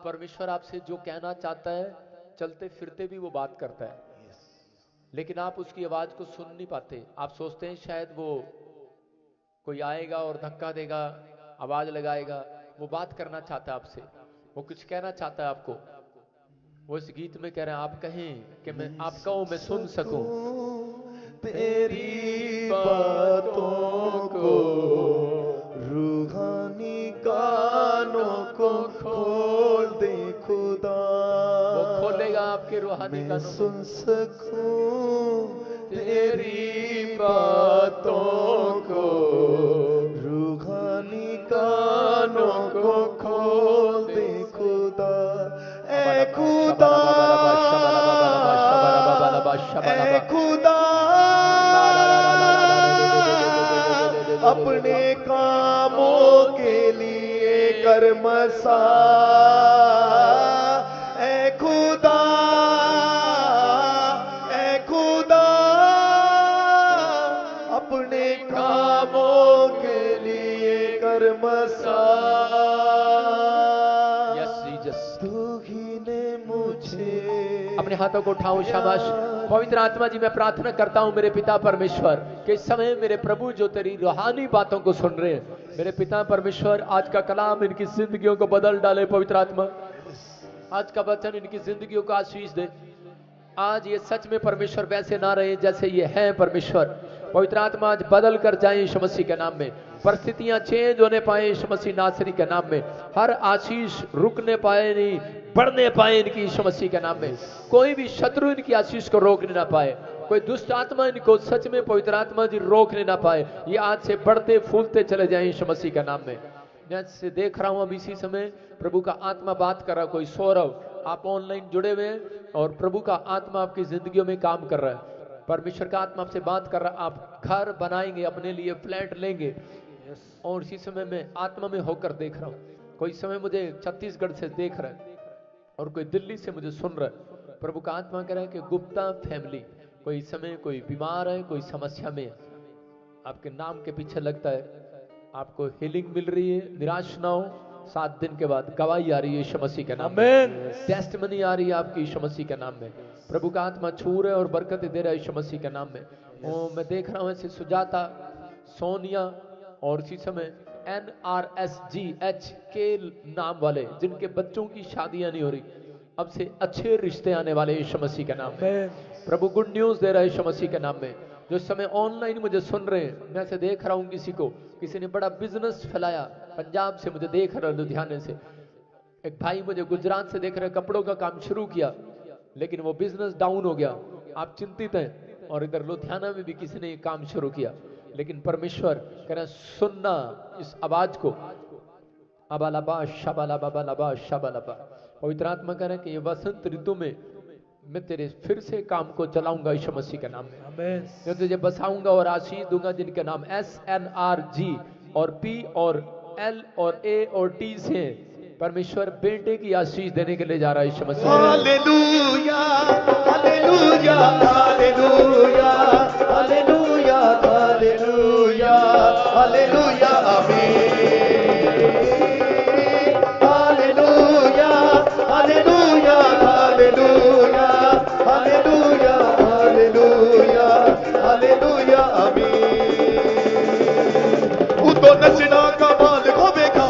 परमेश्वर आपसे जो कहना चाहता है चलते फिरते भी वो बात करता है, लेकिन आप उसकी आवाज को सुन नहीं पाते। आप सोचते हैं शायद वो कोई आएगा और धक्का देगा, आवाज लगाएगा। वो बात करना चाहता है आपसे, वो कुछ कहना चाहता है आपको। वो इस गीत में कह रहे हैं, आप कहें कि मैं आप कहो मैं सुन सकूं तेरी बातों को, रूहानी कानों को खोल दे खुदा। वो खोलेगा आपके रूहानी मैं कानों को। सुन सकूं तेरी बातों को, रूहानी कानों को खोल दे खुदा। ए खुदा, ए खुदा, अपने कामों के लिए कर मसा। ए खुदा, ए खुदा, अपने कामों के लिए कर मसा। तू ही ने मुझे अपने हाथों को उठाओ, शाबाश। पवित्र आत्मा जी, मैं प्रार्थना करता हूं मेरे पिता परमेश्वर कि इस समय मेरे प्रभु जो तेरी रूहानी बातों को सुन रहे हैं, मेरे पिता परमेश्वर आज का कलाम इनकी जिंदगियों को बदल डाले। पवित्र आत्मा, आज का वचन इनकी जिंदगियों को आशीष दे। आज ये सच में परमेश्वर वैसे ना रहे जैसे ये हैं परमेश्वर। पवित्र आत्मा आज बदल कर जाए यीशु मसीह के नाम में। परिस्थितियां चेंज होने पाए यीशु मसीह नासरी के नाम में। हर आशीष रुकने पाए नहीं, बढ़ने पाए इनकी यीशु मसीह के नाम में। कोई भी शत्रु इनकी आशीष को रोकने ना पाए, कोई दुष्ट आत्मा इनको सच में पवित्र आत्मा जी रोकने ना पाए। ये आज से बढ़ते फूलते चले जाए यीशु मसीह के नाम में। मैं से देख रहा हूं अब इसी समय प्रभु का आत्मा बात कर रहा है। कोई सौरभ, आप ऑनलाइन जुड़े हुए हैं और प्रभु का आत्मा आपकी जिंदगियों में काम कर रहा है। परमेश्वर का आत्मा आपसे बात कर रहा है। आप घर बनाएंगे, अपने लिए फ्लैट लेंगे। और इसी समय मैं आत्मा में होकर देख रहा हूँ। कोई समय मुझे छत्तीसगढ़ से देख रहा है और कोई दिल्ली से मुझे सुन रहा है। प्रभु का आत्मा कह रहा है कि गुप्ता फैमिली, कोई इस समय कोई बीमार है, कोई समस्या में है, आपके नाम के पीछे लगता है, आपको हीलिंग मिल रही है। निराश ना हो, 7 दिन के बाद गवाही आ रही है यीशु मसीह के नाम में। टेस्टमनी आ रही है आपकी यीशु मसीह के नाम में। प्रभु का आत्मा छू रहा है और बरकत दे रहा है यीशु मसीह के नाम में। ओ मैं देख रहा हूँ ऐसे सुजाता, सोनिया और इसी समय NRSGH के नाम वाले जिनके बच्चों की शादियां नहीं हो रही, अब से अच्छे रिश्ते आने वाले यीशु मसीह के नाम में। प्रभु गुड न्यूज दे रहा है यीशु मसीह के नाम में। जो इस समय ऑनलाइन मुझे सुन रहे हैं, मैं से देख रहा हूं किसी ने बड़ा बिजनेस फैलाया। पंजाब से मुझे देख रहा है, लुधियाने से एक भाई मुझे गुजरात से देख रहे, कपड़ों का काम शुरू किया लेकिन वो बिजनेस डाउन हो गया। आप चिंतित हैं। और इधर लुधियाना में भी किसी ने काम शुरू किया, लेकिन परमेश्वर कह रहे सुनना इस आवाज को। अबालाबा शबालाबा शबालाबा। पवित्र आत्मा कह रहे हैं कि ये वसंत ऋतु में मैं तेरे फिर से काम को चलाऊंगा यीशु मसीह के नाम में। मैं तुझे बसाऊंगा और आशीष दूंगा जिनके नाम SNRG और P और L और A और T से परमेश्वर बेटे की आशीष देने के लिए जा रहा है यीशु मसीह। हालेलुया, हालेलुया, हालेलुया, हालेलुया, हालेलुया, हालेलुया, आमीन। हालेलुया, हालेलुया, हालेलुया, हालेलुया, हालेलुया, हालेलुया, आमीन। उतो नचना कमाल होवेगा,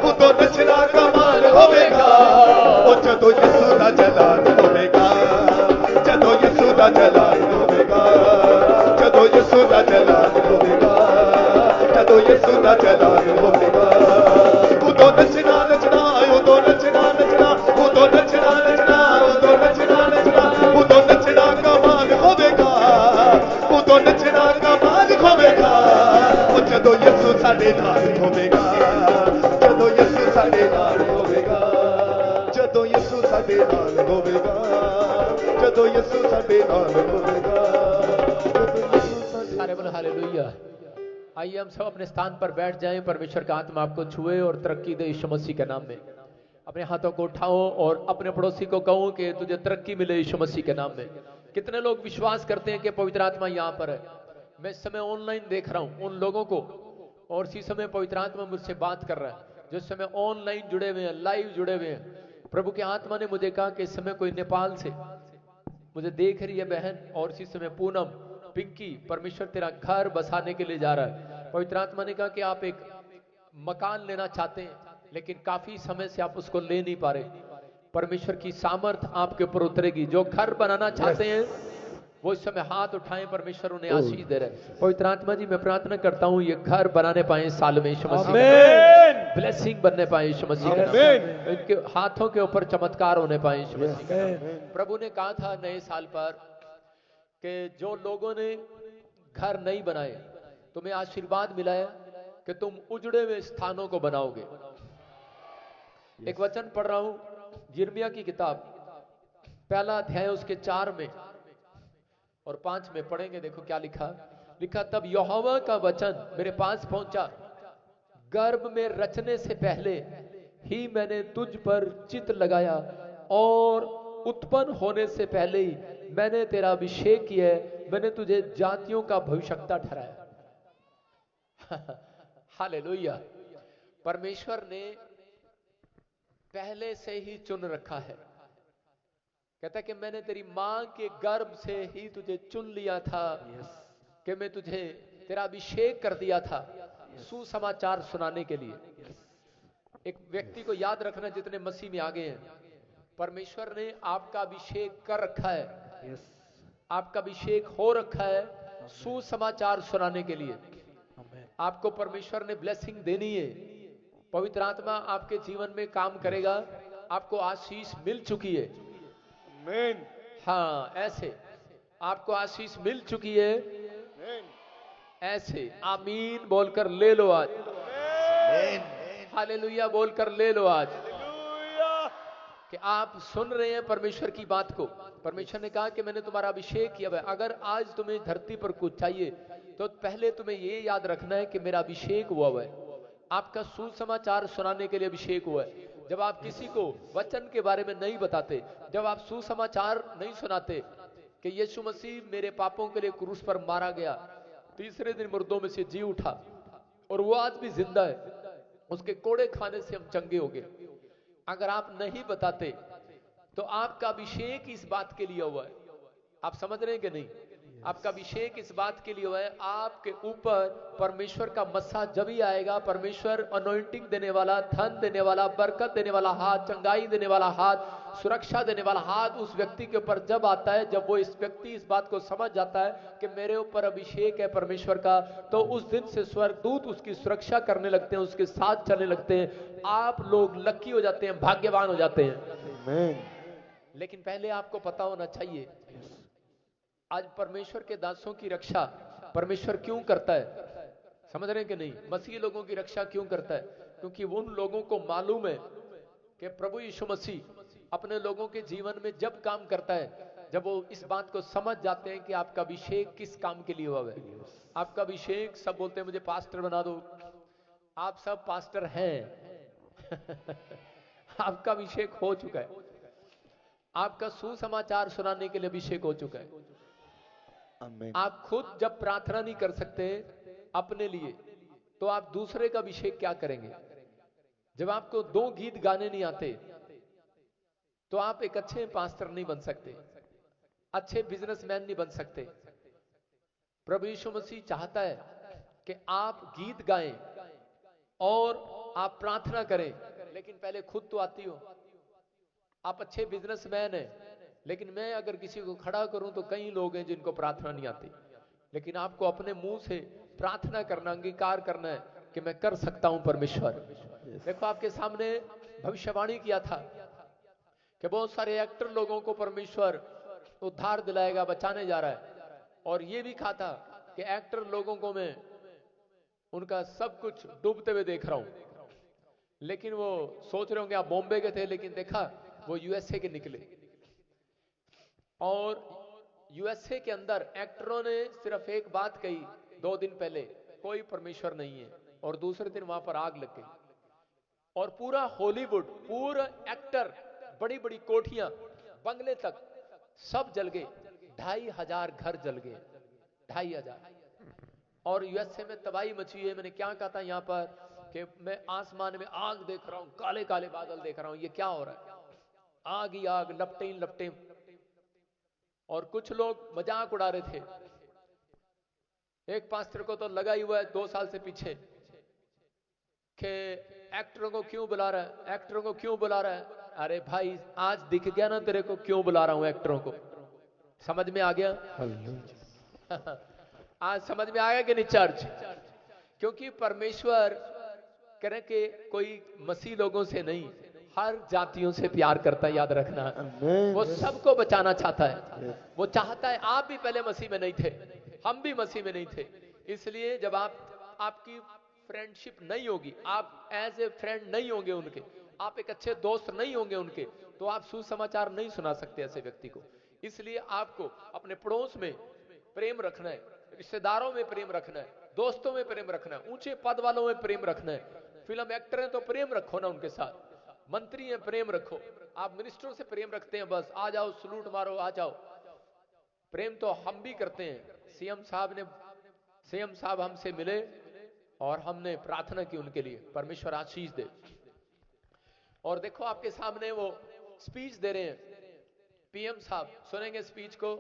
उतो नचना कमाल होवेगा। ओ जदों यीशु दा जलाल होवेगा, जदों यीशु दा जलाल होवेगा, जदों यीशु दा जलाल होवेगा, जदों यीशु दा जलाल होवेगा। उतो नचना नचना, उतो नचना नचना, उतो नचना नचना, उतो नचना नचना, उतो नचना कमाल होवेगा, उतो नचना कमाल होवेगा। ओ जदों यीशु साडे नाल होवेगा, जदों यीशु साडे नाल होवेगा, जदों यीशु साडे नाल होवेगा, जदों यीशु साडे नाल होवेगा। सारे बोलो हालेलुया। आइए हम सब अपने स्थान पर बैठ जाएं। परमेश्वर का आत्मा आपको छुए और तरक्की दे यीशु मसीह के नाम में। अपने हाथों को उठाओ और अपने पड़ोसी को कहो कि तुझे तरक्की मिले यीशु मसीह के नाम में। कितने लोग विश्वास करते हैं कि पवित्र आत्मा यहाँ पर है? मैं इस समय ऑनलाइन देख रहा हूँ उन लोगों को, और इसी समय पवित्र आत्मा मुझसे बात कर रहा है जो इस समय ऑनलाइन जुड़े हुए हैं, लाइव जुड़े हुए हैं। प्रभु की आत्मा ने मुझे कहा कि इस समय कोई नेपाल से मुझे देख रही है बहन, और इसी समय पूनम, पिंकी, परमेश्वर तेरा घर बसाने के लिए जा रहा है। पवित्र आत्मा ने कहा कि आप एक मकान लेना चाहते हैं, लेकिन काफी समय से आप उसको ले नहीं पा रहे। परमेश्वर की सामर्थ आपके ऊपर उतरेगी। जो घर बनाना चाहते हैं वो इस समय हाथ उठाएं, परमेश्वर उन्हें आशीष दे रहे हैं। पवित्र आत्मा जी, मैं प्रार्थना करता हूं ये घर बनाने पाए साल में यीशु मसीह का, ब्लेसिंग बनने पाए यीशु मसीह का, इनके हाथों के ऊपर चमत्कार होने पाए यीशु मसीह का। प्रभु ने कहा था नए साल पर कि जो लोगों ने घर नहीं बनाए, तुम्हें आशीर्वाद मिला है कि तुम उजड़े हुए स्थानों को बनाओगे। एक वचन पढ़ रहा हूं, यिर्मयाह की किताब पहला अध्याय उसके 4 में और 5 में पढ़ेंगे। देखो क्या लिखा। तब यहोवा का वचन मेरे पास पहुंचा, गर्भ में रचने से पहले ही मैंने तुझ पर चित्त लगाया, और उत्पन्न होने से पहले ही मैंने तेरा अभिषेक किया है, मैंने तुझे जातियों का भविष्यद्वक्ता ठहराया। हालेलुया। परमेश्वर ने पहले से ही चुन रखा है। कहता है कि मैंने तेरी मां के गर्भ से ही तुझे चुन लिया था, कि मैं तुझे तेरा अभिषेक कर दिया था सुसमाचार सुनाने के लिए। एक व्यक्ति को याद रखना, जितने मसीह में आ गए हैं, परमेश्वर ने आपका अभिषेक कर रखा है, आपका अभिषेक हो रखा है सुसमाचार सुनाने के लिए। आपको परमेश्वर ने ब्लेसिंग देनी है। पवित्र आत्मा आपके जीवन में काम करेगा। आपको आशीष मिल चुकी है। हाँ, ऐसे आपको आशीष मिल चुकी है। ऐसे आमीन बोलकर ले लो आज। हालेलुया बोलकर ले लो आज, कि आप सुन रहे हैं परमेश्वर की बात को। परमेश्वर ने कहा कि मैंने तुम्हारा अभिषेक किया है। अगर आज तुम्हें धरती पर कुछ चाहिए तो पहले तुम्हें ये याद रखना है कि मेरा अभिषेक हुआ है। आपका सुसमाचार सुनाने के लिए अभिषेक हुआ है। जब आप किसी को वचन के बारे में नहीं बताते, जब आप सुसमाचार नहीं सुनाते कि यीशु मसीह मेरे पापों के लिए क्रूस पर मारा गया, तीसरे दिन मुर्दों में से जी उठा और वो आज भी जिंदा है, उसके कोड़े खाने से हम चंगे हो गए, अगर आप नहीं बताते तो आपका अभिषेक इस बात के लिए हुआ है। आप समझ रहे हैं कि नहीं? आपका अभिषेक इस बात के लिए हुआ है, आपके ऊपर परमेश्वर का मस्सा जब ही आएगा, परमेश्वर अनॉइंटिंग देने वाला, धन देने वाला, बरकत देने वाला हाथ, चंगाई देने वाला हाथ, सुरक्षा देने वाला हाथ उस व्यक्ति के ऊपर जब आता है, जब वो इस व्यक्ति इस बात को समझ जाता है कि मेरे ऊपर अभिषेक है परमेश्वर का, तो उस दिन से स्वर्गदूत उसकी सुरक्षा करने लगते हैं, उसके साथ चलने लगते हैं। आप लोग लकी हो जाते हैं, भाग्यवान हो जाते हैं। लेकिन पहले आपको पता होना चाहिए, आज परमेश्वर के दासों की रक्षा परमेश्वर क्यों करता है? समझ रहे हैं कि नहीं? मसीह लोगों की रक्षा क्यों करता है? क्योंकि उन लोगों को मालूम है कि प्रभु यीशु मसीह अपने लोगों के जीवन में जब काम करता है, जब वो इस बात को समझ जाते हैं कि आपका अभिषेक किस काम के लिए हुआ है। आपका अभिषेक, सब बोलते हैं मुझे पास्टर बना दो, आप सब पास्टर हैं। आपका अभिषेक हो चुका है, आपका सुसमाचार सुनाने के लिए अभिषेक हो चुका है। आप खुद जब प्रार्थना नहीं कर सकते अपने लिए, तो आप दूसरे का अभिषेक क्या करेंगे? जब आपको 2 गीत गाने नहीं आते तो आप एक अच्छे पास्टर नहीं बन सकते, अच्छे बिजनेसमैन नहीं बन सकते। प्रभु यीशु मसीह चाहता है कि आप गीत गाएं और आप प्रार्थना करें, लेकिन पहले खुद तो आती हो। आप अच्छे बिजनेसमैन हैं, लेकिन मैं अगर किसी को खड़ा करूं तो कई लोग हैं जिनको प्रार्थना नहीं आती, लेकिन आपको अपने मुंह से प्रार्थना करना, अंगीकार करना है कि मैं कर सकता हूं परमेश्वर। देखो आपके सामने भविष्यवाणी किया था कि बहुत सारे एक्टर लोगों को परमेश्वर उद्धार दिलाएगा, बचाने जा रहा है, और ये भी कहा था कि एक्टर लोगों को मैं उनका सब कुछ डूबते हुए देख रहा हूं। लेकिन वो सोच रहे होंगे आप बॉम्बे के थे, लेकिन देखा वो यूएसए के निकले, और यूएसए के अंदर एक्टरों ने सिर्फ एक बात कही 2 दिन पहले, कोई परमेश्वर नहीं है, और दूसरे दिन वहां पर आग लग गई और पूरा हॉलीवुड, पूरा एक्टर, बड़ी बड़ी कोठियां, बंगले तक सब जल गए। 2500 घर जल गए, 2500। और यूएसए में तबाही मची है। मैंने क्या कहा था यहाँ पर कि मैं आसमान में आग देख रहा हूं, काले काले बादल देख रहा हूं, ये क्या हो रहा है? आग ही आग, लपटे ही लपटे। और कुछ लोग मजाक उड़ा रहे थे। एक पास्टर को तो लगा ही हुआ है 2 साल से पीछे कि एक्टरों को क्यों बुला रहा है, एक्टरों को क्यों बुला रहा है। अरे भाई, आज दिख गया ना तेरे को क्यों बुला रहा हूं एक्टरों को। समझ में आ गया? आज समझ में आया कि नहीं चर्च? क्योंकि परमेश्वर कह रहे कि कोई मसीह लोगों से नहीं, हर जातियों से प्यार करता है, याद रखना। वो सबको बचाना चाहता है। वो चाहता है, आप भी पहले मसीह में नहीं थे, हम भी मसीह में नहीं थे। इसलिए जब आपकी फ्रेंडशिप नहीं होगी, आप एज ए फ्रेंड नहीं होंगे उनके, आप एक अच्छे दोस्त नहीं होंगे उनके, तो आप सुसमाचार नहीं सुना सकते ऐसे व्यक्ति को। इसलिए आपको अपने पड़ोस में प्रेम रखना है, रिश्तेदारों में प्रेम रखना है, दोस्तों में प्रेम रखना है, ऊंचे पद वालों में प्रेम रखना है। फिल्म एक्टर हैं तो प्रेम रखो ना उनके साथ, मंत्री हैं प्रेम रखो, आप मिनिस्टरों से प्रेम रखते हैं, बस आ जाओ सलूट मारो आ जाओ। प्रेम तो हम भी करते हैं। सीएम साहब हमसे मिले और हमने प्रार्थना की उनके लिए, परमेश्वर आशीष दे। और देखो आपके सामने वो स्पीच दे रहे हैं पीएम साहब, सुनेंगे स्पीच को।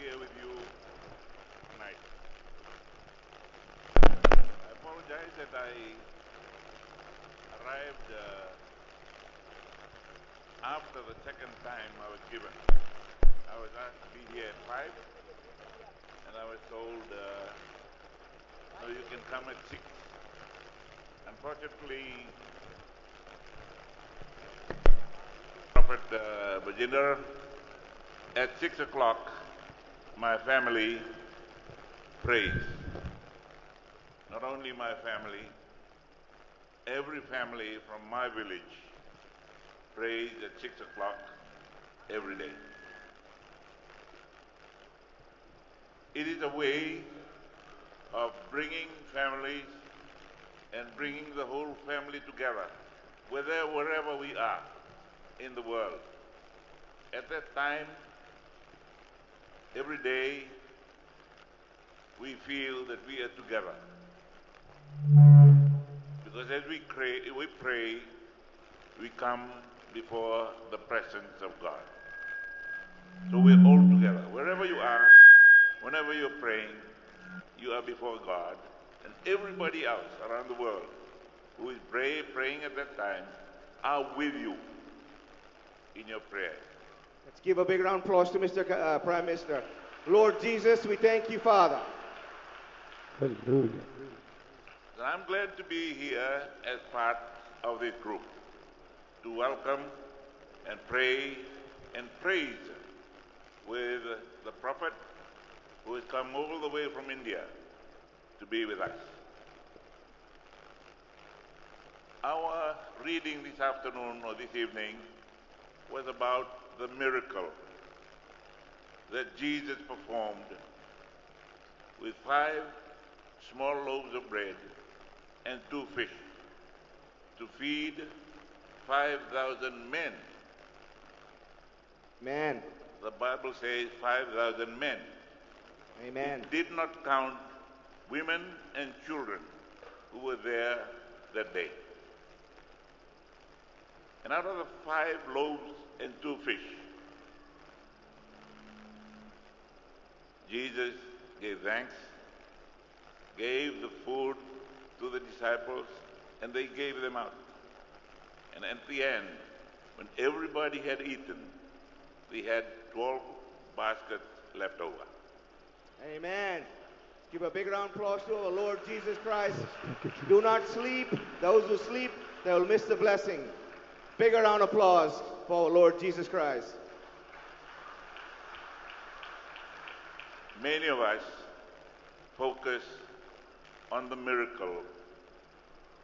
Here with you tonight. I apologize that I arrived after the second time I was given. I was asked to be here at 5, and I was told, no, you can come at 6. Unfortunately, Prophet Bajinder, at 6 o'clock, my family prays. Not only my family, every family from my village prays at 6 o'clock every day. It is a way of bringing families and bringing the whole family together, wherever we are in the world. At that time, every day, we feel that we are together. Because as we pray, we come before the presence of God. So we're all together. Wherever you are, whenever you're praying, you are before God, and everybody else around the world who is praying at that time are with you in your prayer. Let's give a big round of applause to Mr. Prime Minister. Lord Jesus, we thank you, Father. Hallelujah. And I'm glad to be here as part of this group to welcome and pray and praise with the prophet who has come all the way from India to be with us. Our reading this afternoon or this evening was about the miracle that Jesus performed with 5 small loaves of bread and 2 fish to feed 5,000 men. Man. The Bible says 5,000 men. Amen. It did not count women and children who were there that day. And out of the 5 loaves and 2 fish, Jesus gave thanks, gave the food to the disciples, and they gave them out. And at the end, when everybody had eaten, we had 12 baskets left over. Amen. Give a big round of applause to our Lord Jesus Christ. Do not sleep. Those who sleep, they will miss the blessing. Bigger round of applause for our Lord Jesus Christ. Many of us focus on the miracle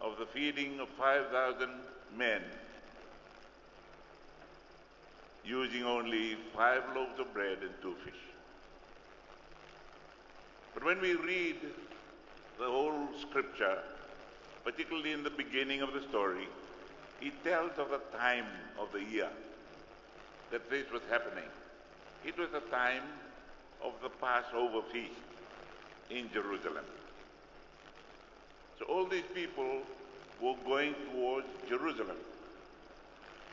of the feeding of 5,000 men using only 5 loaves of bread and 2 fish. But when we read the whole scripture, particularly in the beginning of the story, it tells of the time of the year that this was happening. It was the time of the Passover feast. in Jerusalem. So all these people were going towards Jerusalem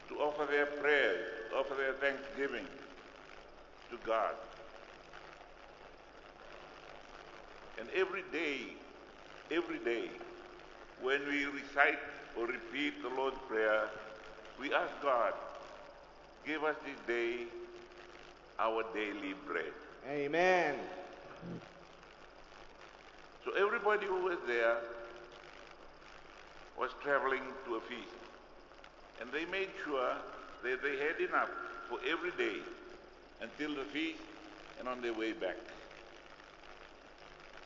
to offer their prayers, offer their thanksgiving to God. And every day, when we recite or repeat the Lord's Prayer, we ask God, give us this day our daily bread. Amen. So everybody who was there was traveling to a feast. And they made sure that they had enough for every day until the feast and on their way back.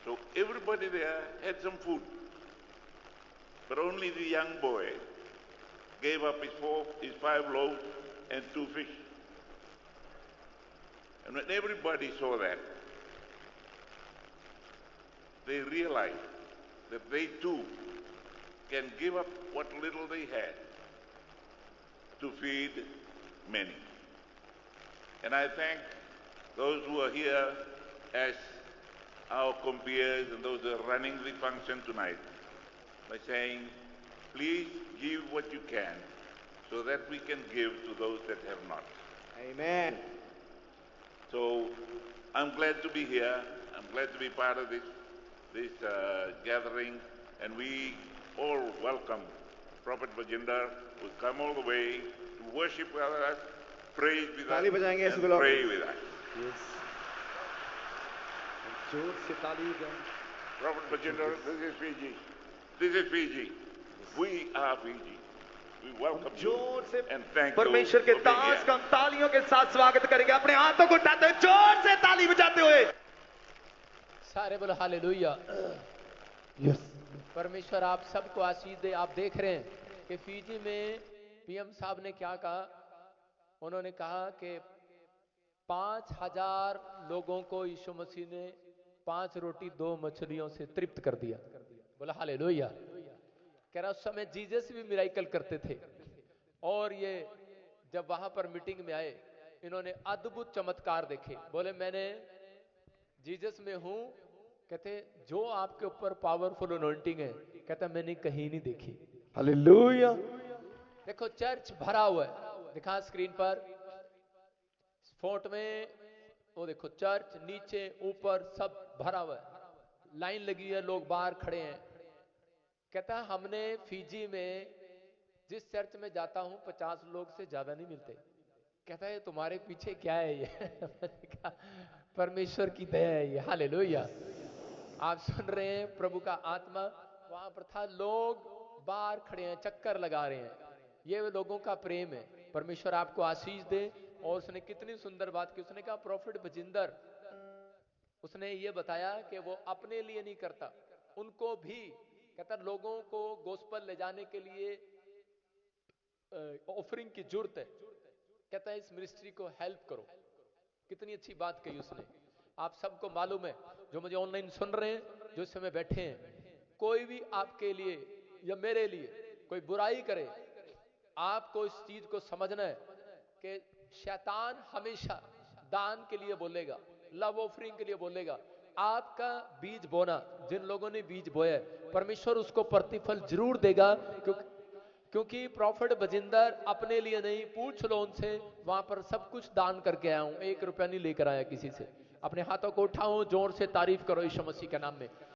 So everybody there had some food. But only the young boy gave up his 5 loaves and 2 fish. And when everybody saw that, they realized that they too can give up what little they had to feed many. And I thank those who are here as our compeers and those who are running the function tonight by saying, please give what you can so that we can give to those that have not. Amen. So I'm glad to be here. I'm glad to be part of this gathering, and we all welcome Prophet Bajinder, who come all the way to worship with us, praise with us, ताली बजाएंगे and ऐसे लोग। pray with us. Yes. जोर से ताली बजाएं। Prophet Bajinder, this is Fiji. This is Fiji. We are Fiji. We welcome you जोर से and thank परमेश्वर you के for being दास here. का हम तालियों के साथ स्वागत करेंगे। अपने हाथों को उठाते हुए जोर से ताली बजाते हुए। सारे बोलो हालेलुया। यस। परमेश्वर आप सबको आशीष दे। आप देख रहे हैं कि फीजी में पीएम साहब ने क्या कहा। उन्होंने कहा कि 5,000 लोगों को यीशु मसीह ने 5 रोटी 2 मछलियों से तृप्त कर दिया। बोला हालेलुया। कह रहा उस समय जीसस भी मिराइकल करते थे, और ये जब वहां पर मीटिंग में आए, इन्होंने अद्भुत चमत्कार देखे। बोले मैंने जीसस में हूं, कहते जो आपके ऊपर पावरफुल अनॉइंटिंग है, कहता मैंने कहीं नहीं देखी। हालेलुया। देखो चर्च भरा हुआ है, दिखा स्क्रीन पर फोर्ट में, वो देखो चर्च नीचे ऊपर सब भरा हुआ है, लाइन लगी है, लोग बाहर खड़े हैं। कहता हमने फीजी में जिस चर्च में जाता हूं 50 लोग से ज्यादा नहीं मिलते। कहता है तुम्हारे पीछे क्या है ये? मैंने कहा परमेश्वर की दया है ये। हालेलुया। आप सुन रहे हैं प्रभु का आत्मा वहां पर था, लोग बाहर खड़े हैं, चक्कर लगा रहे हैं। ये लोगों का प्रेम है। परमेश्वर आपको आशीष दे। और उसने कितनी सुंदर बात की। उसने कहा प्रॉफिट बजिंदर, उसने ये बताया कि वो अपने लिए नहीं करता, उनको भी कहता लोगों को गोस्पल ले जाने के लिए ऑफरिंग की जरूरत है। कहता है इस मिनिस्ट्री को हेल्प करो। कितनी अच्छी बात कही उसने। आप सबको मालूम है, जो मुझे ऑनलाइन सुन रहे हैं, जो इस समय बैठे हैं, कोई भी आपके लिए या मेरे लिए कोई बुराई करे, आपको इस चीज को समझना है कि शैतान हमेशा दान के लिए बोलेगा, लव ऑफरिंग के लिए बोलेगा। आपका बीज बोना, जिन लोगों ने बीज बोया है, परमेश्वर उसको प्रतिफल जरूर देगा। क्योंकि प्रॉफिट बजिंदर अपने लिए नहीं, पूछ लो उनसे, वहां पर सब कुछ दान करके आया हूं, 1 रुपया नहीं लेकर आया किसी से। अपने हाथों को उठाओ, जोर से तारीफ करो यीशु मसीह के नाम में।